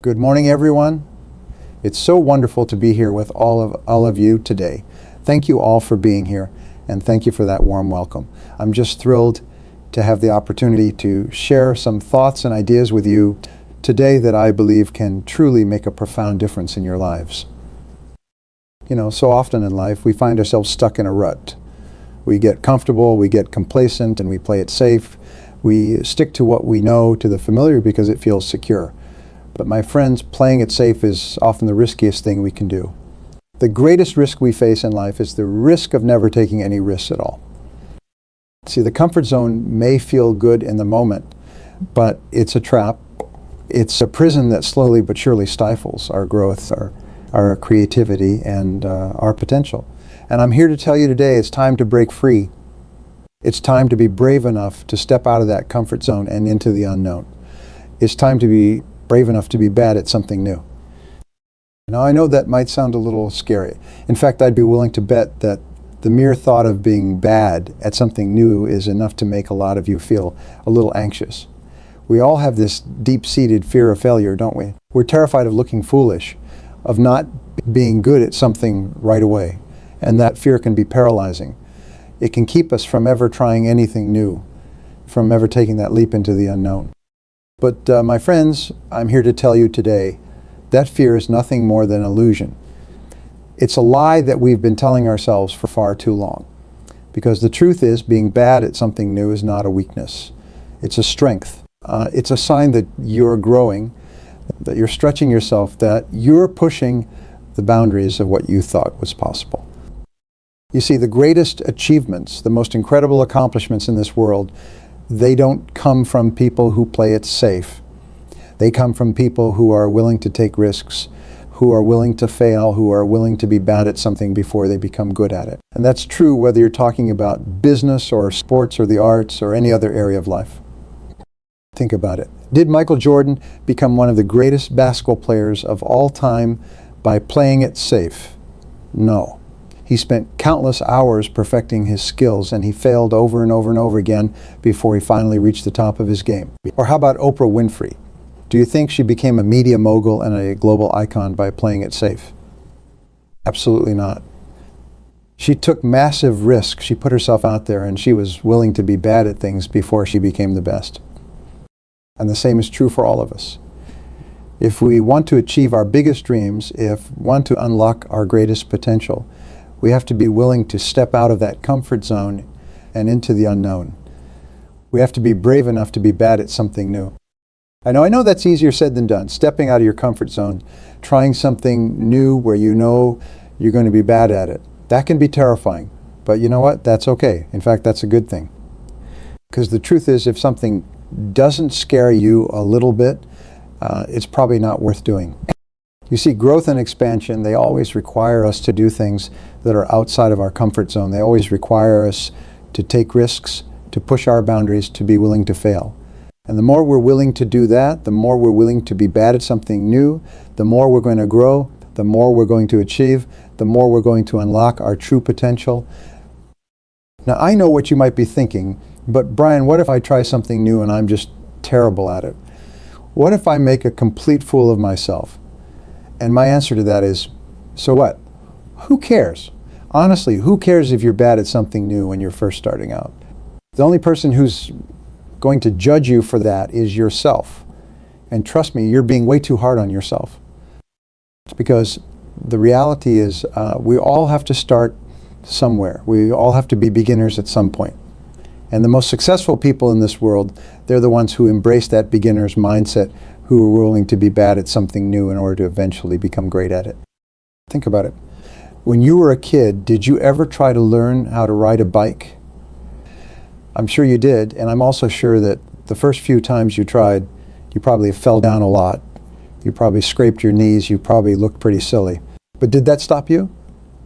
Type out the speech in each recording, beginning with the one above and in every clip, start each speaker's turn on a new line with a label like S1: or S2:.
S1: Good morning, everyone. It's so wonderful to be here with all of you today. Thank you all for being here, and thank you for that warm welcome. I'm just thrilled to have the opportunity to share some thoughts and ideas with you today that I believe can truly make a profound difference in your lives. You know, so often in life we find ourselves stuck in a rut. We get comfortable, we get complacent, and we play it safe. We stick to what we know, to the familiar, because it feels secure. But my friends, playing it safe is often the riskiest thing we can do. The greatest risk we face in life is the risk of never taking any risks at all. See, the comfort zone may feel good in the moment, but it's a trap. It's a prison that slowly but surely stifles our growth, our creativity, and our potential. And I'm here to tell you today it's time to break free. It's time to be brave enough to step out of that comfort zone and into the unknown. It's time to be brave enough to be bad at something new. Now, I know that might sound a little scary. In fact, I'd be willing to bet that the mere thought of being bad at something new is enough to make a lot of you feel a little anxious. We all have this deep-seated fear of failure, don't we? We're terrified of looking foolish, of not being good at something right away, and that fear can be paralyzing. It can keep us from ever trying anything new, from ever taking that leap into the unknown. But my friends, I'm here to tell you today, that fear is nothing more than illusion. It's a lie that we've been telling ourselves for far too long. Because the truth is, being bad at something new is not a weakness. It's a strength. It's a sign that you're growing, that you're stretching yourself, that you're pushing the boundaries of what you thought was possible. You see, the greatest achievements, the most incredible accomplishments in this world, they don't come from people who play it safe. They come from people who are willing to take risks, who are willing to fail, who are willing to be bad at something before they become good at it. And that's true whether you're talking about business or sports or the arts or any other area of life. Think about it. Did Michael Jordan become one of the greatest basketball players of all time by playing it safe? No. He spent countless hours perfecting his skills, and he failed over and over and over again before he finally reached the top of his game. Or how about Oprah Winfrey? Do you think she became a media mogul and a global icon by playing it safe? Absolutely not. She took massive risks. She put herself out there, and she was willing to be bad at things before she became the best. And the same is true for all of us. If we want to achieve our biggest dreams, if we want to unlock our greatest potential, we have to be willing to step out of that comfort zone and into the unknown. We have to be brave enough to be bad at something new. I know that's easier said than done, stepping out of your comfort zone, trying something new where you know you're going to be bad at it. That can be terrifying, but you know what? That's okay. In fact, that's a good thing. Because the truth is, if something doesn't scare you a little bit, it's probably not worth doing. You see, growth and expansion, they always require us to do things that are outside of our comfort zone. They always require us to take risks, to push our boundaries, to be willing to fail. And the more we're willing to do that, the more we're willing to be bad at something new, the more we're going to grow, the more we're going to achieve, the more we're going to unlock our true potential. Now, I know what you might be thinking, but Brian, what if I try something new and I'm just terrible at it? What if I make a complete fool of myself? And my answer to that is, so what? Who cares? Honestly, who cares if you're bad at something new when you're first starting out? The only person who's going to judge you for that is yourself. And trust me, you're being way too hard on yourself. Because the reality is, we all have to start somewhere. We all have to be beginners at some point. And the most successful people in this world, they're the ones who embrace that beginner's mindset, who are willing to be bad at something new in order to eventually become great at it. Think about it. When you were a kid, did you ever try to learn how to ride a bike? I'm sure you did, and I'm also sure that the first few times you tried, you probably fell down a lot. You probably scraped your knees, you probably looked pretty silly. But did that stop you?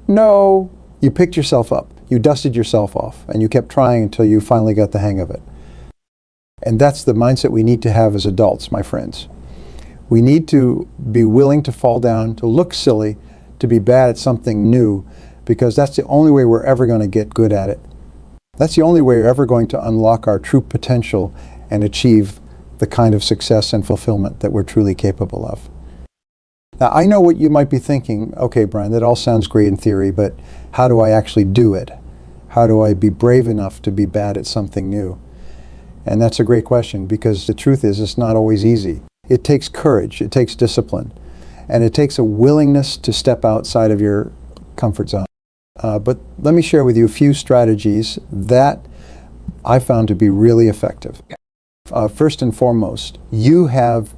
S1: No. You picked yourself up, you dusted yourself off, and you kept trying until you finally got the hang of it. And that's the mindset we need to have as adults, my friends. We need to be willing to fall down, to look silly, to be bad at something new, because that's the only way we're ever going to get good at it. That's the only way we're ever going to unlock our true potential and achieve the kind of success and fulfillment that we're truly capable of. Now, I know what you might be thinking. Okay, Brian, that all sounds great in theory, but how do I actually do it? How do I be brave enough to be bad at something new? And that's a great question, because the truth is it's not always easy. It takes courage, it takes discipline, and it takes a willingness to step outside of your comfort zone. But let me share with you a few strategies that I found to be really effective. First and foremost, you have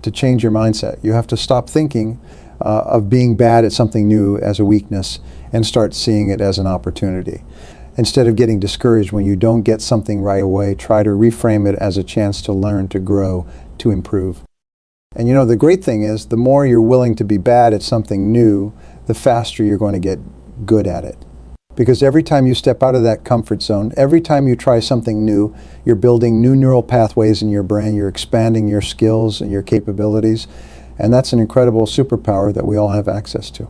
S1: to change your mindset. You have to stop thinking of being bad at something new as a weakness and start seeing it as an opportunity. Instead of getting discouraged when you don't get something right away, try to reframe it as a chance to learn, to grow, to improve. And you know, the great thing is, the more you're willing to be bad at something new, the faster you're going to get good at it. Because every time you step out of that comfort zone, every time you try something new, you're building new neural pathways in your brain, you're expanding your skills and your capabilities, and that's an incredible superpower that we all have access to.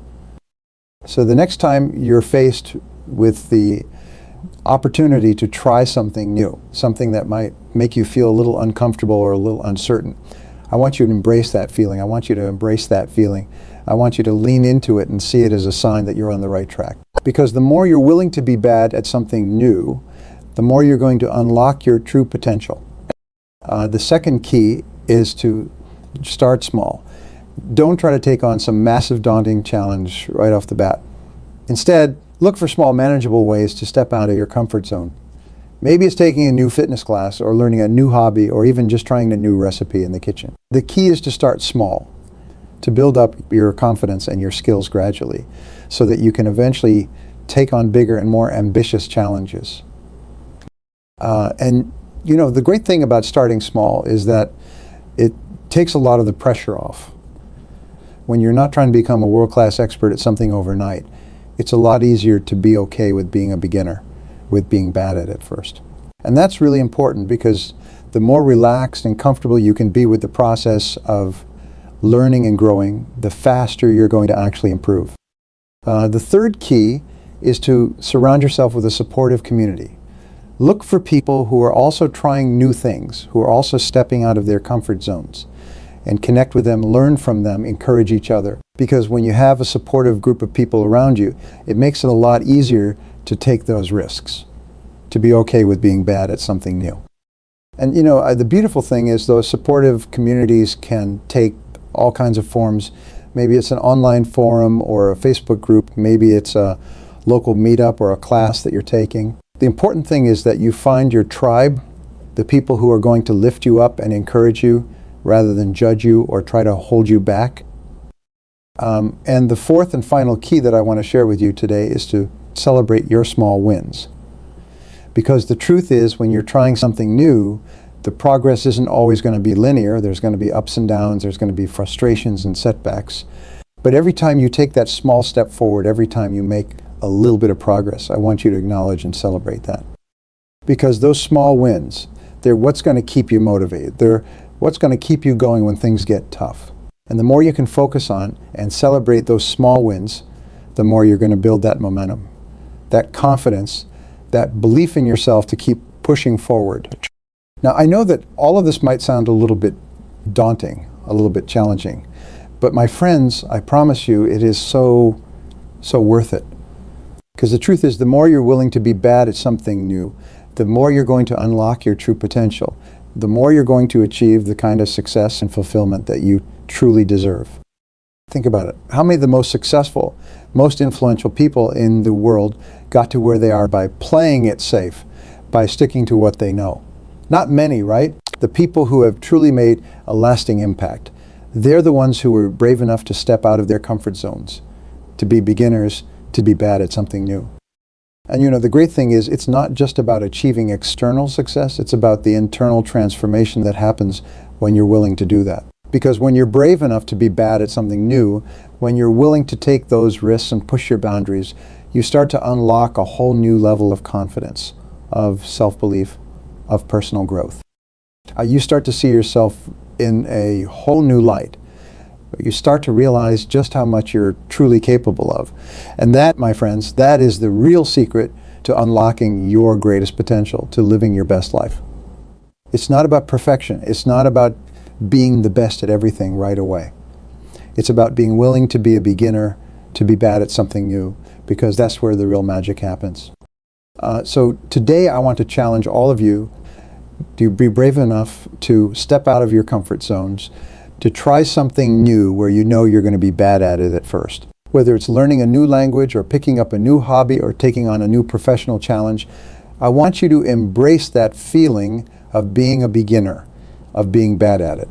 S1: So the next time you're faced with the opportunity to try something new, something that might make you feel a little uncomfortable or a little uncertain, I want you to embrace that feeling. I want you to embrace that feeling. I want you to lean into it and see it as a sign that you're on the right track. Because the more you're willing to be bad at something new, the more you're going to unlock your true potential. The second key is to start small. Don't try to take on some massive, daunting challenge right off the bat. Instead, look for small, manageable ways to step out of your comfort zone. Maybe it's taking a new fitness class, or learning a new hobby, or even just trying a new recipe in the kitchen. The key is to start small, to build up your confidence and your skills gradually, so that you can eventually take on bigger and more ambitious challenges. And you know, the great thing about starting small is that it takes a lot of the pressure off. When you're not trying to become a world-class expert at something overnight, it's a lot easier to be okay with being a beginner, with being bad at it first. And that's really important, because the more relaxed and comfortable you can be with the process of learning and growing, the faster you're going to actually improve. The third key is to surround yourself with a supportive community. Look for people who are also trying new things, who are also stepping out of their comfort zones, and connect with them, learn from them, encourage each other. Because when you have a supportive group of people around you, it makes it a lot easier to take those risks, to be okay with being bad at something new. And you know, the beautiful thing is those supportive communities can take all kinds of forms. Maybe it's an online forum or a Facebook group. Maybe it's a local meetup or a class that you're taking. The important thing is that you find your tribe, the people who are going to lift you up and encourage you rather than judge you or try to hold you back. And the fourth and final key that I want to share with you today is to celebrate your small wins. Because the truth is, when you're trying something new, the progress isn't always going to be linear. There's going to be ups and downs, there's going to be frustrations and setbacks. But every time you take that small step forward, every time you make a little bit of progress, I want you to acknowledge and celebrate that. Because those small wins, they're what's going to keep you motivated. They're what's going to keep you going when things get tough. And the more you can focus on and celebrate those small wins, the more you're going to build that momentum, that confidence, that belief in yourself to keep pushing forward. Now, I know that all of this might sound a little bit daunting, a little bit challenging, but my friends, I promise you, it is so worth it. Because the truth is, the more you're willing to be bad at something new, the more you're going to unlock your true potential, the more you're going to achieve the kind of success and fulfillment that you truly deserve. Think about it. How many of the most successful, most influential people in the world got to where they are by playing it safe, by sticking to what they know? Not many, right? The people who have truly made a lasting impact, they're the ones who were brave enough to step out of their comfort zones, to be beginners, to be bad at something new. And you know, the great thing is, it's not just about achieving external success, it's about the internal transformation that happens when you're willing to do that. Because when you're brave enough to be bad at something new, when you're willing to take those risks and push your boundaries, you start to unlock a whole new level of confidence, of self-belief, of personal growth. You start to see yourself in a whole new light. You start to realize just how much you're truly capable of. And that, my friends, that is the real secret to unlocking your greatest potential, to living your best life. It's not about perfection. It's not about being the best at everything right away. It's about being willing to be a beginner, to be bad at something new, because that's where the real magic happens. So today I want to challenge all of you to be brave enough to step out of your comfort zones, to try something new where you know you're going to be bad at it at first. Whether it's learning a new language or picking up a new hobby or taking on a new professional challenge, I want you to embrace that feeling of being a beginner, of being bad at it.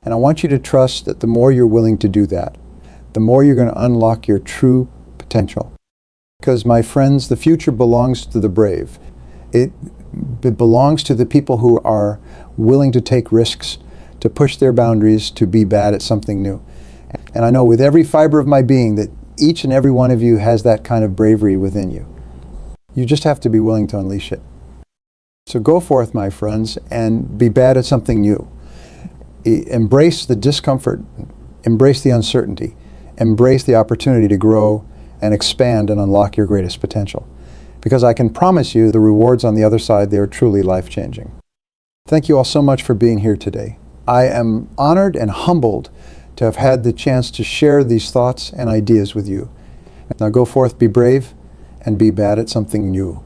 S1: And I want you to trust that the more you're willing to do that, the more you're going to unlock your true potential. Because, my friends, the future belongs to the brave. It belongs to the people who are willing to take risks, to push their boundaries, to be bad at something new. And I know with every fiber of my being that each and every one of you has that kind of bravery within you. You just have to be willing to unleash it. So go forth, my friends, and be bad at something new. Embrace the discomfort, embrace the uncertainty, embrace the opportunity to grow and expand and unlock your greatest potential. Because I can promise you the rewards on the other side, they are truly life-changing. Thank you all so much for being here today. I am honored and humbled to have had the chance to share these thoughts and ideas with you. Now go forth, be brave, and be bad at something new.